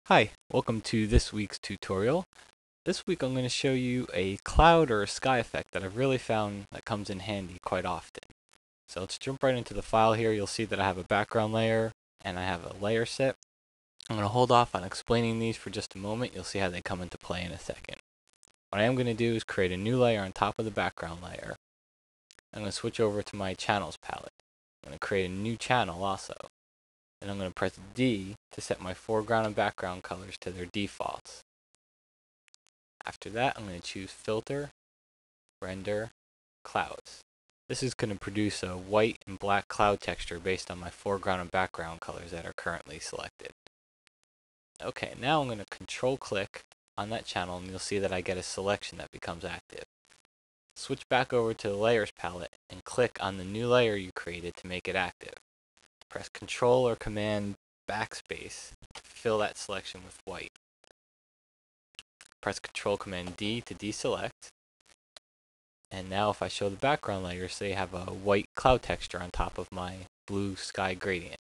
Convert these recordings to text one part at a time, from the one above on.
Hi, welcome to this week's tutorial. This week I'm going to show you a cloud or a sky effect that I've really found that comes in handy quite often. So let's jump right into the file here. You'll see that I have a background layer and I have a layer set. I'm going to hold off on explaining these for just a moment. You'll see how they come into play in a second. What I am going to do is create a new layer on top of the background layer. I'm going to switch over to my channels palette. I'm going to create a new channel also. And I'm going to press D to set my foreground and background colors to their defaults. After that, I'm going to choose Filter, Render, Clouds. This is going to produce a white and black cloud texture based on my foreground and background colors that are currently selected. Okay, now I'm going to control click on that channel and you'll see that I get a selection that becomes active. Switch back over to the Layers palette and click on the new layer you created to make it active. Press Control or Command Backspace to fill that selection with white. Press Control Command D to deselect. And now if I show the background layer, say I have a white cloud texture on top of my blue sky gradient.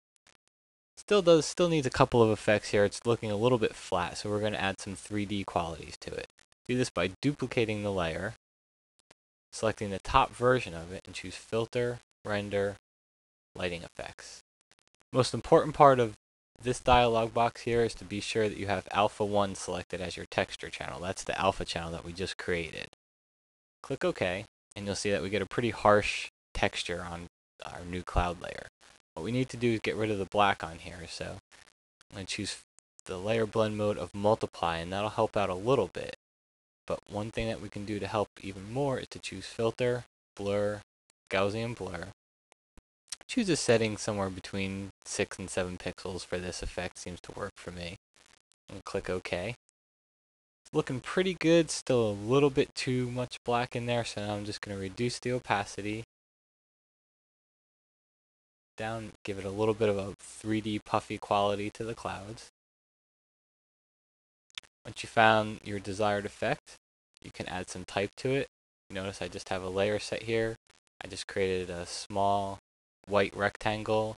Still needs a couple of effects here. It's looking a little bit flat, so we're going to add some 3D qualities to it. Do this by duplicating the layer, selecting the top version of it, and choose Filter, Render, Lighting Effects. Most important part of this dialog box here is to be sure that you have Alpha 1 selected as your texture channel. That's the alpha channel that we just created. Click OK, and you'll see that we get a pretty harsh texture on our new cloud layer. What we need to do is get rid of the black on here, so I'm going to choose the layer blend mode of multiply, and that'll help out a little bit. But one thing that we can do to help even more is to choose Filter, Blur, Gaussian Blur. Choose a setting somewhere between 6 and 7 pixels for this effect, seems to work for me. And click OK. Looking pretty good, still a little bit too much black in there, so now I'm just going to reduce the opacity down, give it a little bit of a 3D puffy quality to the clouds. Once you found your desired effect, you can add some type to it. Notice I just have a layer set here. I just created a small white rectangle,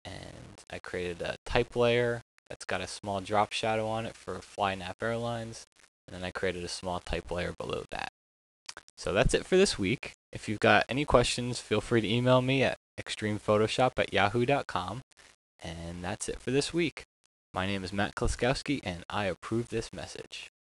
and I created a type layer that's got a small drop shadow on it for Flynav Airlines, and then I created a small type layer below that. So that's it for this week. If you've got any questions, feel free to email me at extremephotoshop@yahoo.com. And that's it for this week. My name is Matt Kloskowski, and I approve this message.